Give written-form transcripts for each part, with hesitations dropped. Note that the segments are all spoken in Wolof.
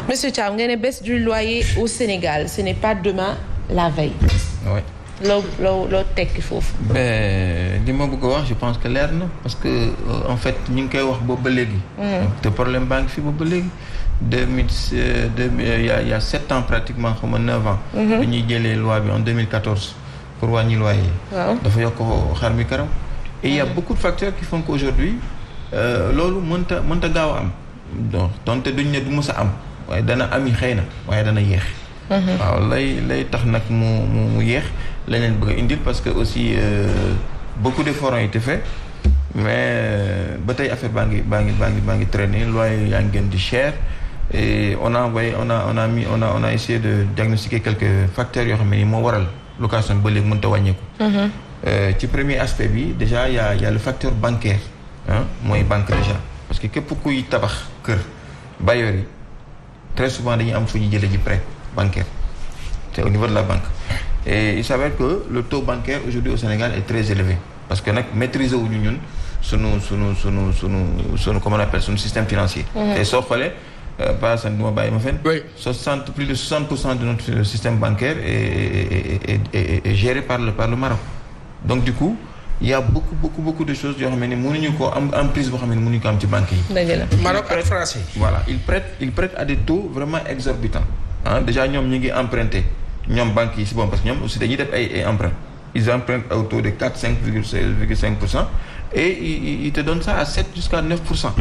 Monsieur Thiam nga ne baisse du loyer au Sénégal ce n'est pas demain la veille. oui. loo tekki foofu. li ma bëgg a wax je pense que leer na parce que en fait ñu ngi koy wax boobu ba léegi. te problème baa ngi fi boobu ba léegi. 2000 il y a 7 ans pratiquement xam nga 9 ans. bi ñuy jëlee loi bi en 2014 pour wàññi loyer yi. waaw dafa yokk xar mi karaw. et il y a beaucoup de facteurs qui font qu'aujourd'hui loolu mënta gaaw a am. donc donte duñ ne du mës a am waaye dana am yi xëy na waaye dana yéex. waaw lay tax nag mu yéex leneen bëgg a indil parce que aussi beaucoup d'efforts ont été faits mais ba tey affaire baa ngi traîner loyer yaa ngi gën di cher et on a essayé de diagnostiquer quelques facteurs yoo xam ne ni moo waral location ba léegi mënut a wàññeeku. ci premier aspect bi déjà y a le facteur bancaire mooy banque déjà parce que képp kuy tabax kër bailleurs yi très souvent dañuy am fu ñu jëlee ji prêt bancaire c'est au niveau de la banque et il s'avère que le taux bancaire aujourd'hui au Sénégal est très élevé parce que nag maîtriser wuñu ñun sunu comment on appelle sunu système financier te soo xoolee pas san du ma bàyyi ma fenn plus de 60% de notre système bancaire est géré par le Maroc donc du coup il y a beaucoup de choses yoo xam ne mënuñu ko am emprise boo xam ne mënuñu ko am ci banques yi. Maroc ak français. voilà il prête à des taux vraiment exorbitants déjà ñoom ñu ngi emprunté ñoom banques yi si bon parce que ñoom aussi dañuy def ay emprunts ils empruntent au taux de 4,5% et ils te donnent ça à 7 jusqu'à 9%. Tout à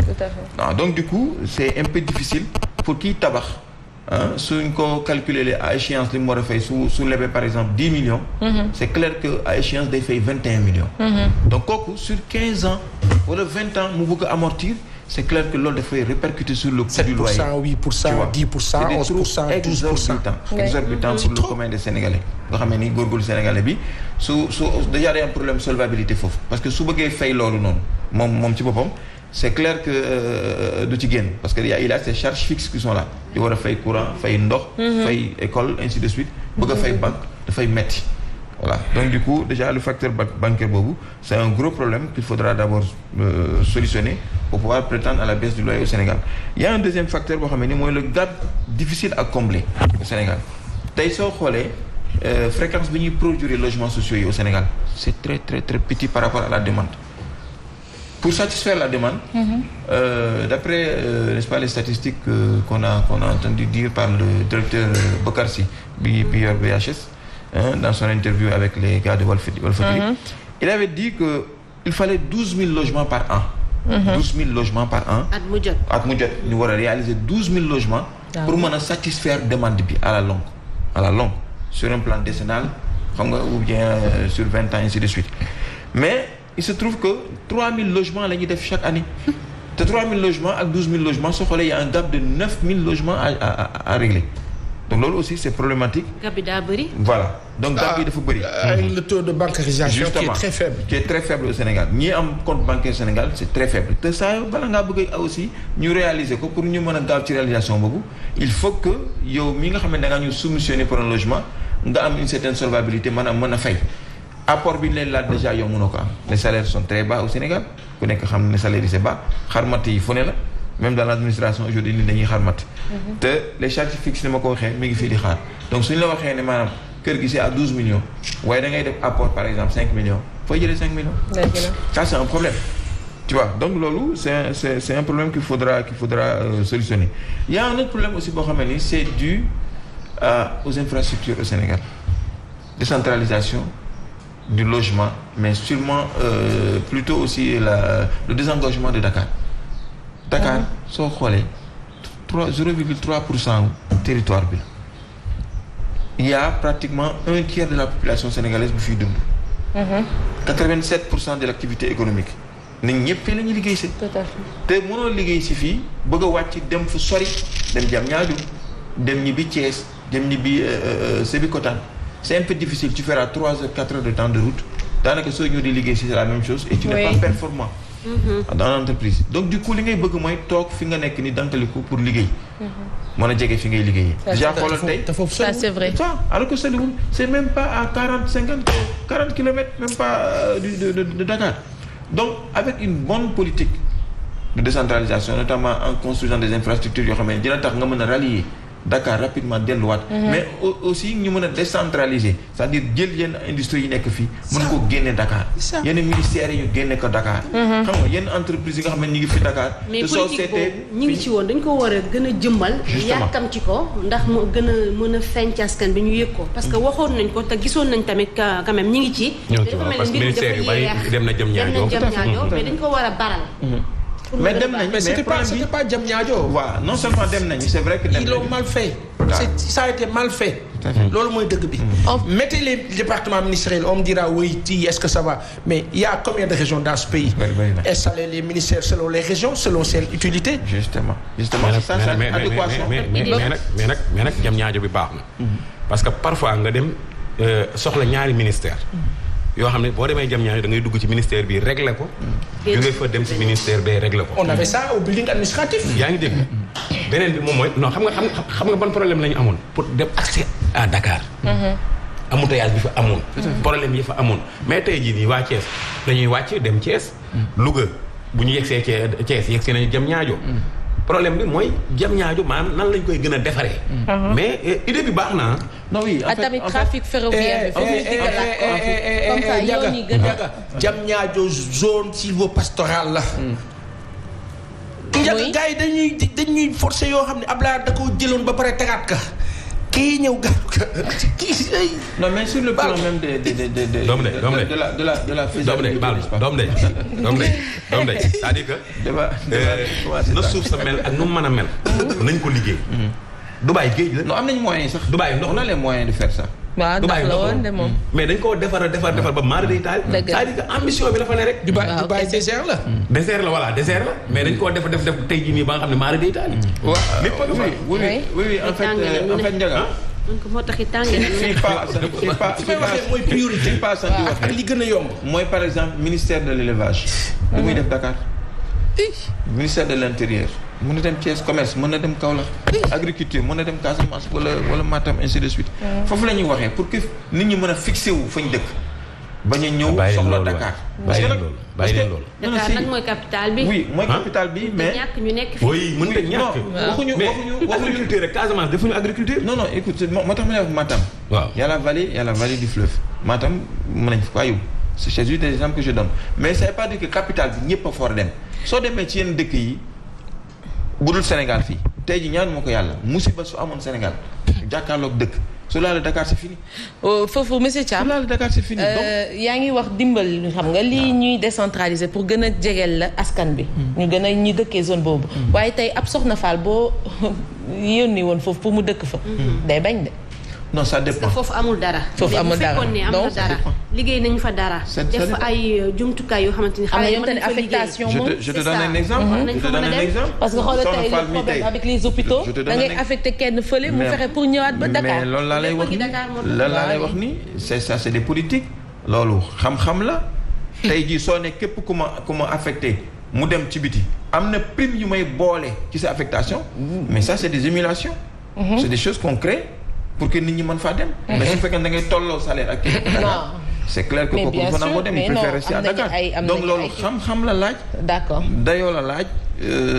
fait. Donc du coup c'est un peu difficile pour kiy tabax suñ ko calculer à échéance li mu war a fay su lebee par exemple 10 millions. C'est clair que à échéance day fay 21 millions. Donc kooku sur 15 ans wala 20 ans mu bëgg a amortir c'est clair que loolu dafay répercuter sur le coût du loyer. 7%, 8%, 10%, 11%, 12%. Exorbitant pour le commun des Sénégalais. nga xam ne ni góorgóorlu Sénégalais bi su déjà day am problème solvabilité foofu parce que su bëggee fay loolu noonu moom ci boppam c'est clair que du ci génn parce que il a ces charges fixes qui sont là di war a fay courant fay ndox fay école ainsi de suite bëgg a fay banque dafay metti voilà donc du coup déjà le facteur bancaire boobu c'est un gros problème qu'il faudra d'abord solutionner pour pouvoir prétendre à la baisse du loyer au Sénégal. Il y a un deuxième facteur boo xam ne ni mooy le gap difficile à combler au Sénégal tey soo xoolee fréquence bi ñuy produire logements sociaux yi au Sénégal c'est très petit par rapport à la demande. Pour satisfaire la demande, d'après n'est-ce pas les statistiques qu'on a entendu dire par le directeur Bokarsi bi yor BHS dans son interview avec les gars de Walfadjri, il avait dit que il fallait 12 000 logements par an. 12 000 logements par an. at mu jot ñu war a réaliser 12 000 logements. pour mën a satisfaire demande bi à la longue sur un plan décennal xam nga ou bien sur 20 ans ainsi de suite mais il se trouve que 3 000 logements la ñuy def chaque année te 3 000 logements ak 12 000 logements soo xoolee il y a un gap de 9 000 logements à régler donc loolu aussi c'est problématique. gap bi daa bëri. voilà donc gap bi dafa bëri. avec le taux de bancarisation qui est très faible. qui est très faible au Sénégal ñi am compte bancaire Sénégal c'est très faible te saa bala ngaa bëgg aussi ñu réaliser ko pour ñu mën a gaaw ci réalisation boobu il faut que yow mi nga xam ne da ngaa ñu soumissionner pour un logement nga am une certaine solvabilité mën a fay. apport bi ñu leen laaj déjà yow mënoo ko am les salaires sont très bas au Sénégal ku nekk xam ne salaire yi c'est bas xarmat yi fu ne la même dans l'administration aujourd'hui ni dañuy xarmat te les charges fixes ni ma ko waxee mi ngi fii di xaar donc suñu la waxee ne maanaam kër gi c'est à 12 millions waaye da ngay def apport par exemple 5 millions fooy jëlee 5 millions ça c'est un problème tu vois donc loolu c'est un problème qu'il faudra solutionner il y a un autre problème aussi boo xam ne ni c'est dû aux infrastructures au Sénégal décentralisation du logement mais sûrement plutôt aussi le désengagement de Dakar soo xoolee 0,3% territoire bi il y a pratiquement un tiers de la population sénégalaise bu fiy dund 87% de l'activité économique nit ñëpp fii la ñuy liggéey si te mënoo liggéey si fii bëgg a wàcc dem fu sori dem Diamniadio dem ñibbi Thiès dem ñibbi Sébikotane c'est un peu difficile tu feras 3 heures 4 heures de temps de route daanaka soo ñëw di liggéey si c'est la même chose et tu n'es pas performant dans l'entreprise donc du coup li ngay bëgg mooy toog fi nga nekk ni dankaliku pour liggéey mën a jege fi ngay liggéeyee déjà xoolal tey ça c'est vrai ça alors que soriwul c'est même pas à 40 kilomètres même pas de Dakar donc avec une bonne politique de décentralisation notamment en construisant des infrastructures yoo xam ne dina tax nga mën a rallier Dakar rapidement delluwaat. mais aussi ñu mën a décentraliser c'est-à-dire jël yenn industries yi nekk fii. mën ko génne Dakar. yenn ministères yi ñu génne ko Dakar. xam nga yenn entreprises yi nga xam ne ñu ngi fi Dakar. mais politique boobu ñu ngi ci woon dañ ko war a gën a jëmmal. yàkkam ci ko ndax mu gën a mën a feeñ ci askan bi ñu yëg ko. parce que waxoon nañ ko te gisoon nañ tamit quand même ñu ngi ci. parce que ministère yu bari dem na jëm ñaajo mais dañ ko war a baral. mais dem nañ mais c'était pas Diamniadio. waaw non seulement dem nañu c'est vrai que dem nañu. ils l'ont mal fait. ça a été mal fait. loolu mooy dëgg bi. mettez les départements ministériels on me dira oui est-ce que ça va mais il y a combien de régions dans ce pays. installer les ministères selon les régions selon seen utilité. justement ça adéquation. mais nag Diamniadio bi baax na. parce que parfois nga dem soxla ñaari ministère yoo xam ne boo demee Diamniadio da ngay dugg ci ministère bi régler ko. jóge fa dem ci ministère bee régler ko. on avait ça au building administratif. yaa ngi dégg beneen bi moom mooy non xam nga ban problème la ñu amoon pour dem accès à Dakar. embouteillage bi fa amoon. problème yi fa amoon mais tey jii nii waa Thiès dañuy wàcc dem Thiès. Louga bu ñu yegsee Thiès yegsee nañu Diamniadio. problème bi mooy Diamniadio maanaam nan lañ koy gën a defaree. mais idée bi baax na. non oui en fait tamit trafic ferroviaire bi. comme ça yoon yi gën a. Diamniadio zone sylvopastorale la. oui gars yi dañuy forcer yoo xam ne Abdoulaye da ko jëloon ba pare tegaat ka kii ñëw kii non mais sur le plan même de la faisabilité. doom de c'est-à-dire que na suuf sa mel ak nu mu mën a mel. nañ ko liggéey. Dubaï géej la. non am nañu moyens sax. Dubaï ndox on a les moyens de faire ça. waaw ndax la woon de moom. mais dañ koo defar ba maar day taal. c'est-à-dire que ambition bi la fa ne rek. Dubaï désert la. désert la voilà désert la mais dañ koo def tey jii nii ba nga xam ne maar day taal. waaw oui en fait Ndiaga. donc moo tax it tàngee na fi may waxee mooy priorité. ak li gën a yomb. mooy par exemple ministère de l'élevage. lu muy def Dakar. ministère de l'intérieur. mën na dem Thiès commerce mën na dem Kaolack. agriculture mën na dem Casamance wala Matam ainsi de suite. foofu la ñuy waxee pour que nit ñi mën a fixé wu fañ dëkk. bañ a ñëw soxla Dakar. bàyyi leen loolu. Dakar nag mooy capitale bi. oui mooy capitale bi mais. ñàkk ñu nekk fii. oui mën na ñàkk. waxuñu agriculture rek Casamance defuñu agriculture. non écoute moo tax ma ne wax Matam. waaw y a la vallée du fleuve. Matam mën nañ fa yóbbu c'est juste des exemples que je donne mais ça veut pas dire que capitale bi ñëpp a for dem soo demee ci yenn dëkk yi budul Sénégal fii tey ji ñaan moo ko yàlla musiba su amoon Sénégal jàkkaarloog dëkk su laale Dakar c'est fini. foofu monsieur Thiam su laale Dakar c'est fini. yaa ngi wax dimbal xam nga lii ñuy décentraliser pour gën a jegeel la askan bi. ñu gën a ñi dëkkee zone boobu. waaye tey ab Soxna Fall boo yónni woon foofu pour mu dëkk fa. day bañ de. non ça dépend parce que foofu amul dara. foofu amul dara bu fekkoon ne am na dara liggéey nañu fa dara. def ay jumtukaay yoo xamante ni. am na yow tamit affectation moom je te donne un exemple. parce que xoolal tey le problème avec les hôpitaux. da ngay affecté kenn fële mu fexe pour ñëwaat ba Dakar. mais loolu laa lay wax ni c'est ça c'est des politiques. loolu xam-xam la. tey jii soo ne képp ku ma affecté mu dem ci biti am na prime yu may boole ci sa affectation. mais ça c'est des émulations. c'est des choses qu'on crée. pour que nit ñi mën faa dem. mais su fekkee da ngay tolloo salaire ak kii. non c'est clair que kooku dafa nangoo dem. il préfère rester à Dakar donc loolu xam-xam la laaj. d'accord dayoo la laaj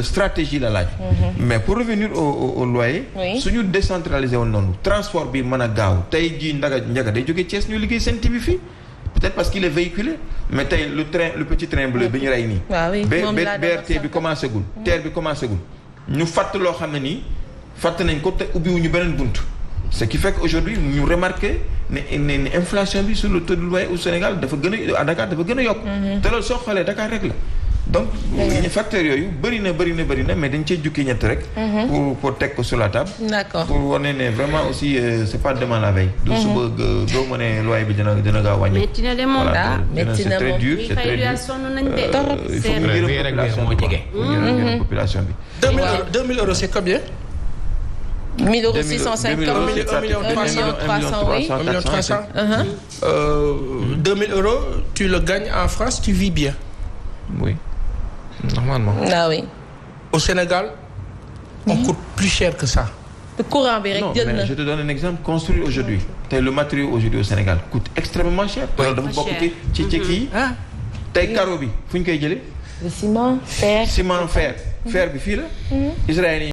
stratégie la laaj. mais pour revenir au loyer. suñu décentraliser woon noonu transport bi mën a gaaw tey jii Ndiaga day jógee Thiès ñu liggéey seen bi fii. peut-être parce qu'il est véhiculé mais tey le petit train bleu bi ñu rey nii. waaw oui moom laa BRT bi commencé gul. TER bi commencé gul. ñu fàtt loo xam ne nii fàtt nañ ko te ubbiwuñu beneen bunt. ce qui fait qu'aujourd'hui ñu remarqué ne inflation bi sur le taux de loyer au Sénégal dafa gën a à Dakar dafa gën a yokk. te loolu soo xoolee Dakar rek la. donc facteurs yooyu bëri na mais dañ cee jukki ñett rek. pour teg ko sur la table. d'accord pour wane ne vraiment aussi c'est pas demain la veille. du suba doo ma ne loyer bi dina gaaw wàññi. métti na de moom métti na c'est très dur c'est très dur. il faut ñu population bi. 2000 euros c'est combien? 1000 euros 650 1 million 300 oui 1 million 300. 2000 euros tu le gagnes en France tu vis bien. oui normalement. ah oui. au Sénégal. on coûte plus cher que ça. le courant bi rek jël na. non mais je te donne un exemple construire aujourd'hui tey le matériau aujourd'hui au Sénégal coûte extrêmement cher. loolu dafa bokk ci kii. tey carreau bi fu ñu koy jëlee. le ciment fer. ciment fer. fer bi fii la. Israël